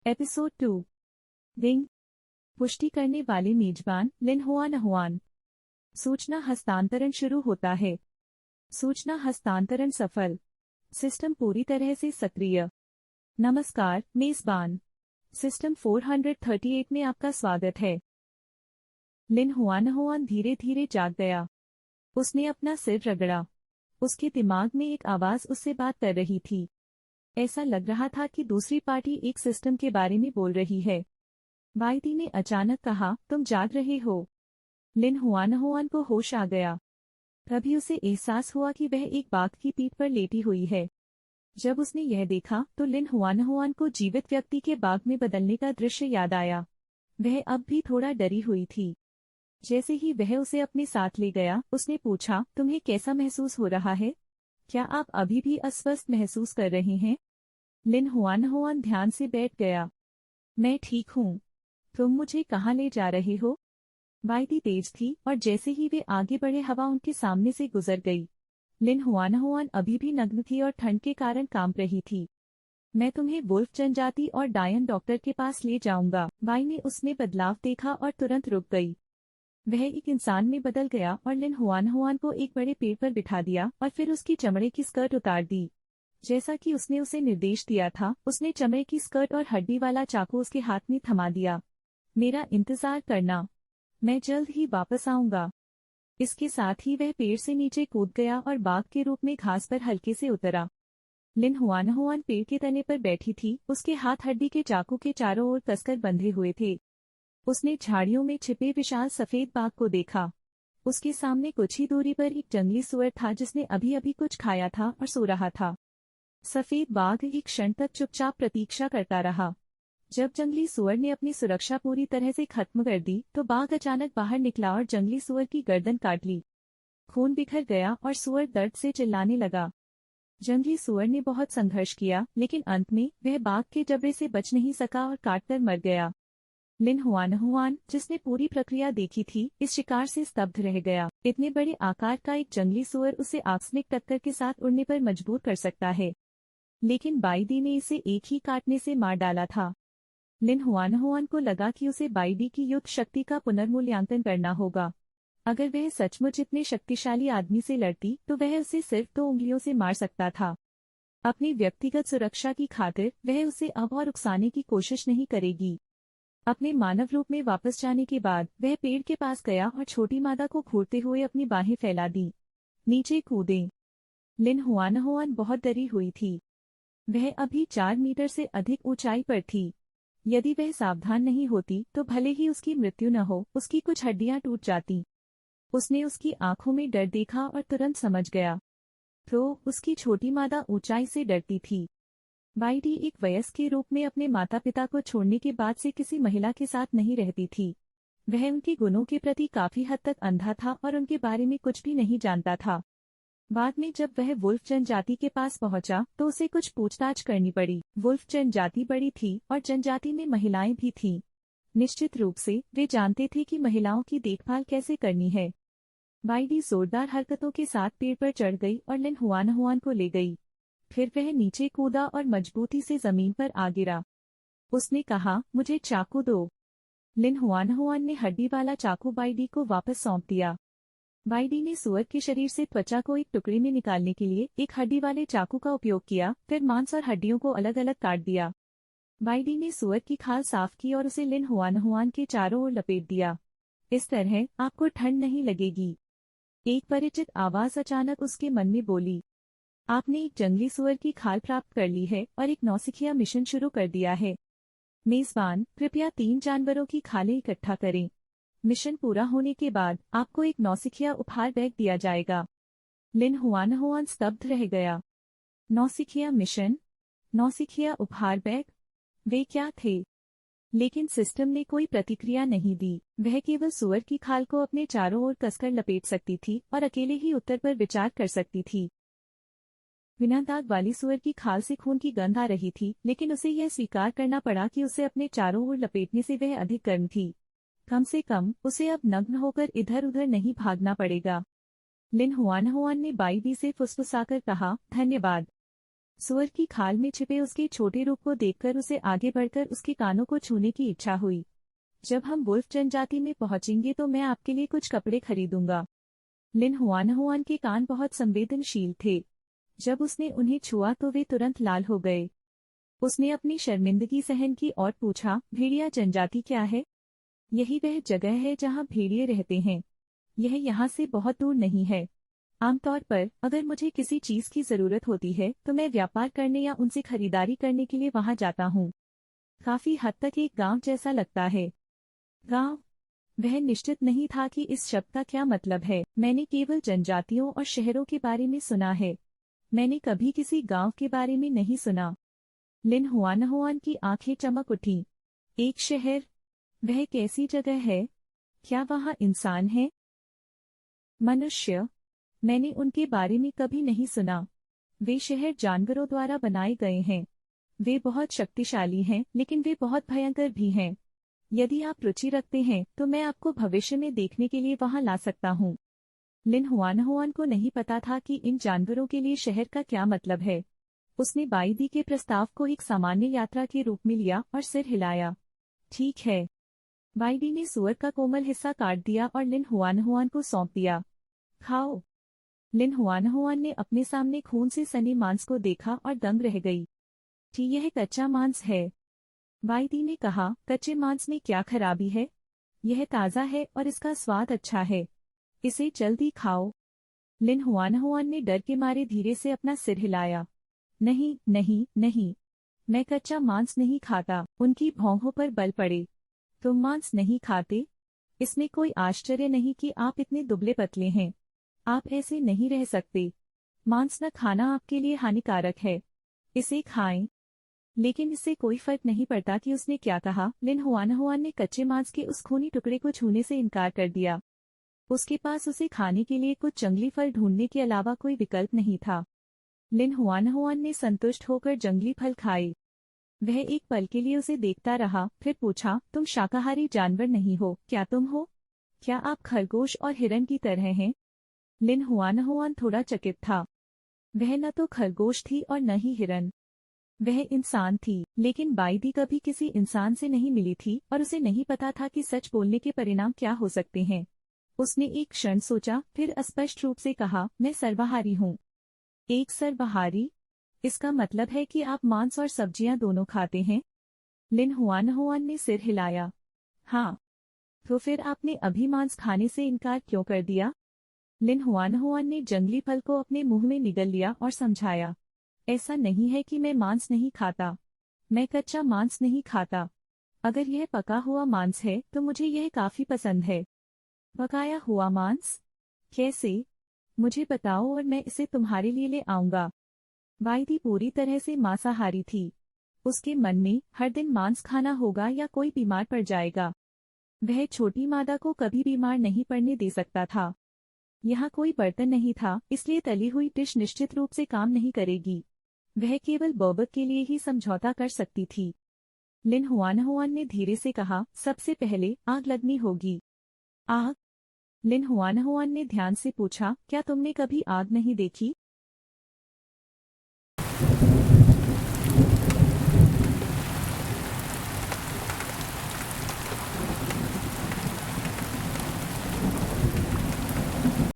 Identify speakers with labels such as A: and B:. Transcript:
A: Episode 2। Ring. पुष्टि करने वाले मेजबान लिन हुआन हुआन। सूचना हस्तांतरण शुरू होता है। सूचना हस्तांतरण सफल। सिस्टम पूरी तरह से सक्रिय। नमस्कार मेजबान, सिस्टम 438 में आपका स्वागत है। लिन हुआन हुआन धीरे धीरे जाग गया। उसने अपना सिर रगड़ा। उसके दिमाग में एक आवाज उससे बात कर रही थी। ऐसा लग रहा था कि दूसरी पार्टी एक सिस्टम के बारे में बोल रही है। वाईटी ने अचानक कहा, तुम जाग रहे हो। लिन हुआन हुआन को होश आ गया। तभी उसे एहसास हुआ कि वह एक बाघ की पीठ पर लेटी हुई है। जब उसने यह देखा तो लिन हुआन हुआन को जीवित व्यक्ति के बाघ में बदलने का दृश्य याद आया। वह अब भी थोड़ा डरी हुई थी। जैसे ही वह उसे अपने साथ ले गया, उसने पूछा, तुम्हें कैसा महसूस हो रहा है? क्या आप अभी भी अस्वस्थ महसूस कर रहे हैं? लिन हुआन हुआन ध्यान से बैठ गया। मैं ठीक हूँ। तुम मुझे कहाँ ले जा रहे हो? वायदी तेज थी और जैसे ही वे आगे बढ़े हवा उनके सामने से गुजर गई। लिन हुआन हुआन अभी भी नग्न थी और ठंड के कारण कांप रही थी। मैं तुम्हें वुल्फ जनजाति और डायन डॉक्टर के पास ले जाऊंगा। वाई ने उसमें बदलाव देखा और तुरंत रुक गई। वह एक इंसान में बदल गया और लिन हुआन हुआन को एक बड़े पेड़ पर बिठा दिया और फिर उसकी चमड़े की स्कर्ट उतार दी। जैसा कि उसने उसे निर्देश दिया था, उसने चमड़े की स्कर्ट और हड्डी वाला चाकू उसके हाथ में थमा दिया। मेरा इंतजार करना, मैं जल्द ही वापस आऊंगा। इसके साथ ही वह पेड़ से नीचे कूद गया और बाघ के रूप में घास पर हल्के से उतरा। लिन हुआन हुआन पेड़ के तने पर बैठी थी। उसके हाथ हड्डी के चाकू के चारों ओर कसकर बंधे हुए थे। उसने झाड़ियों में छिपे विशाल सफेद बाघ को देखा। उसके सामने कुछ ही दूरी पर एक जंगली सुअर था जिसने अभी अभी कुछ खाया था और सो रहा था। सफेद बाघ एक क्षण तक चुपचाप प्रतीक्षा करता रहा। जब जंगली सुअर ने अपनी सुरक्षा पूरी तरह से खत्म कर दी तो बाघ अचानक बाहर निकला और जंगली सुअर की गर्दन काट ली। खून बिखर गया और सुअर दर्द से चिल्लाने लगा। जंगली सुअर ने बहुत संघर्ष किया, लेकिन अंत में वह बाघ के जबड़े से बच नहीं सका और काटकर मर गया। लिन हुआन हुआन, जिसने पूरी प्रक्रिया देखी थी, इस शिकार से स्तब्ध रह गया। इतने बड़े आकार का एक जंगली सुअर उसे आकस्मिक टक्कर के साथ उड़ने पर मजबूर कर सकता है, लेकिन बाइडी ने इसे एक ही काटने से मार डाला था। लिन हुआन हुआन को लगा कि उसे बाइडी की युद्ध शक्ति का पुनर्मूल्यांकन करना होगा। अगर वह सचमुच इतने शक्तिशाली आदमी से लड़ती तो वह उसे सिर्फ 2 उंगलियों से मार सकता था। अपनी व्यक्तिगत सुरक्षा की खातिर वह उसे अब और उकसाने की कोशिश नहीं करेगी। अपने मानव रूप में वापस जाने के बाद वह पेड़ के पास गया और छोटी मादा को घूरते हुए अपनी बाहें फैला दी। नीचे कूदें। लिन हुआन हुआन बहुत डरी हुई थी। वह अभी 4 मीटर से अधिक ऊंचाई पर थी। यदि वह सावधान नहीं होती तो भले ही उसकी मृत्यु न हो, उसकी कुछ हड्डियां टूट जाती। उसने उसकी आंखों में डर देखा और तुरंत समझ गया। तो उसकी छोटी मादा ऊंचाई से डरती थी। वाईडी एक वयस्क के रूप में अपने माता पिता को छोड़ने के बाद से किसी महिला के साथ नहीं रहती थी। वह उनके गुणों के प्रति काफी हद तक अंधा था और उनके बारे में कुछ भी नहीं जानता था। बाद में जब वह वुल्फ जनजाति के पास पहुंचा तो उसे कुछ पूछताछ करनी पड़ी। वुल्फ जनजाति बड़ी थी और जनजाति में महिलाएं भी थीं। निश्चित रूप से वे जानते थे कि महिलाओं की देखभाल कैसे करनी है। वाईडी जोरदार हरकतों के साथ पेड़ पर चढ़ गई और लिन हुआन हुआन को ले गई। फिर वह नीचे कूदा और मजबूती से जमीन पर आ गिरा। उसने कहा, मुझे चाकू दो। लिन हुआन हुआन ने हड्डी वाला चाकू वाईडी को वापस सौंप दिया। वाईडी ने सुअर के शरीर से त्वचा को एक टुकड़े में निकालने के लिए एक हड्डी वाले चाकू का उपयोग किया, फिर मांस और हड्डियों को अलग अलग काट दिया। वाईडी ने सुअर की खाल साफ की और उसे लिन हुआन हुआन के चारों ओर लपेट दिया। इस तरह आपको ठंड नहीं लगेगी। एक परिचित आवाज अचानक उसके मन में बोली। आपने एक जंगली सुअर की खाल प्राप्त कर ली है और एक नौसिखिया मिशन शुरू कर दिया है। मेजबान, कृपया 3 जानवरों की खालें इकट्ठा करें। मिशन पूरा होने के बाद आपको एक नौसिखिया उपहार बैग दिया जाएगा। लिन हुआन हुआन स्तब्ध रह गया। नौसिखिया मिशन? नौसिखिया उपहार बैग? वे क्या थे? लेकिन सिस्टम ने कोई प्रतिक्रिया नहीं दी। वह केवल सुअर की खाल को अपने चारों ओर कसकर लपेट सकती थी और अकेले ही उत्तर पर विचार कर सकती थी। बिना दाग वाली सुअर की खाल से खून की गंध आ रही थी, लेकिन उसे यह स्वीकार करना पड़ा कि उसे अपने चारों ओर लपेटने से वह अधिक गर्म थी। कम से कम उसे अब नग्न होकर इधर उधर नहीं भागना पड़ेगा। लिन हुआन हुआन ने बाईडी से फुसफुसाकर कहा, धन्यवाद। सूअर की खाल में छिपे उसके छोटे रूप को देखकर उसे आगे बढ़कर उसके कानों को छूने की इच्छा हुई। जब हम वुल्फ जनजाति में पहुंचेंगे तो मैं आपके लिए कुछ कपड़े खरीदूंगा। लिन हुआनहुआन के कान बहुत संवेदनशील थे। जब उसने उन्हें छुआ तो वे तुरंत लाल हो गए। उसने अपनी शर्मिंदगी सहन की और पूछा, भेड़िया जनजाति क्या है? यही वह जगह है जहाँ भेड़िए रहते हैं। यह यहाँ से बहुत दूर नहीं है। आमतौर पर अगर मुझे किसी चीज की जरूरत होती है तो मैं व्यापार करने या उनसे खरीदारी करने के लिए वहां जाता हूँ। काफी हद तक एक गांव जैसा लगता है। गांव? वह निश्चित नहीं था कि इस शब्द का क्या मतलब है। मैंने केवल जनजातियों और शहरों के बारे में सुना है। मैंने कभी किसी गांव के बारे में नहीं सुना। लिन हुआनहुआन की आंखें चमक उठीं। एक शहर? वह कैसी जगह है? क्या वहाँ इंसान है? मनुष्य? मैंने उनके बारे में कभी नहीं सुना। वे शहर जानवरों द्वारा बनाए गए हैं। वे बहुत शक्तिशाली हैं, लेकिन वे बहुत भयंकर भी हैं। यदि आप रुचि रखते हैं तो मैं आपको भविष्य में देखने के लिए वहां ला सकता हूँ। लिन हुआनहुआन को नहीं पता था कि इन जानवरों के लिए शहर का क्या मतलब है। उसने बाईदी के प्रस्ताव को एक सामान्य यात्रा के रूप में लिया और सिर हिलाया। ठीक है। बाईदी ने सूअर का कोमल हिस्सा काट दिया और लिन हुआनहुआन को सौंप दिया। खाओ। लिन हुआनहुआन ने अपने सामने खून से सने मांस को देखा और दंग रह गई। ठीक, यह कच्चा मांस है। बाईदी ने कहा, कच्चे मांस में क्या खराबी है? यह ताज़ा है और इसका स्वाद अच्छा है। इसे जल्दी खाओ। लिन हुआनहुआन ने डर के मारे धीरे से अपना सिर हिलाया। नहीं नहीं नहीं, मैं कच्चा मांस नहीं खाता। उनकी भौंहों पर बल पड़े। तुम मांस नहीं खाते? इसमें कोई आश्चर्य नहीं कि आप इतने दुबले पतले हैं। आप ऐसे नहीं रह सकते। मांस न खाना आपके लिए हानिकारक है। इसे खाएं। लेकिन इससे कोई फर्क नहीं पड़ता कि उसने क्या कहा। लिन हुआनहुआन ने कच्चे मांस के उस खूनी टुकड़े को छूने से इनकार कर दिया। उसके पास उसे खाने के लिए कुछ जंगली फल ढूंढने के अलावा कोई विकल्प नहीं था। लिन हुआनहुआन ने संतुष्ट होकर जंगली फल खाए। वह एक पल के लिए उसे देखता रहा, फिर पूछा, तुम शाकाहारी जानवर नहीं हो, क्या तुम हो? क्या आप खरगोश और हिरन की तरह हैं? लिन हुआनहुआन थोड़ा चकित था। वह न तो खरगोश थी और न ही हिरन। वह इंसान थी, लेकिन बाईदी कभी किसी इंसान से नहीं मिली थी और उसे नहीं पता था कि सच बोलने के परिणाम क्या हो सकते हैं। उसने एक क्षण सोचा, फिर अस्पष्ट रूप से कहा, मैं सर्वाहारी हूँ। एक सर्वाहारी? इसका मतलब है कि आप मांस और सब्जियां दोनों खाते हैं? लिन हुआनहुआन ने सिर हिलाया। हाँ। तो फिर आपने अभी मांस खाने से इनकार क्यों कर दिया? लिन हुआनहुआन ने जंगली फल को अपने मुंह में निगल लिया और समझाया, ऐसा नहीं है कि मैं मांस नहीं खाता। मैं कच्चा मांस नहीं खाता। अगर यह पका हुआ मांस है तो मुझे यह काफी पसंद है। पकाया हुआ मांस? कैसे? मुझे बताओ और मैं इसे तुम्हारे लिए ले आऊंगा। बाईदी पूरी तरह से मांसाहारी थी। उसके मन में हर दिन मांस खाना होगा या कोई बीमार पड़ जाएगा। वह छोटी मादा को कभी बीमार नहीं पड़ने दे सकता था। यहाँ कोई बर्तन नहीं था, इसलिए तली हुई डिश निश्चित रूप से काम नहीं करेगी। वह केवल बर्बक के लिए ही समझौता कर सकती थी। लिन हुआनहुआन ने धीरे से कहा, सबसे पहले आग लगनी होगी। आग? लिन हुआनहुआन ने ध्यान से पूछा, क्या तुमने कभी आग नहीं देखी?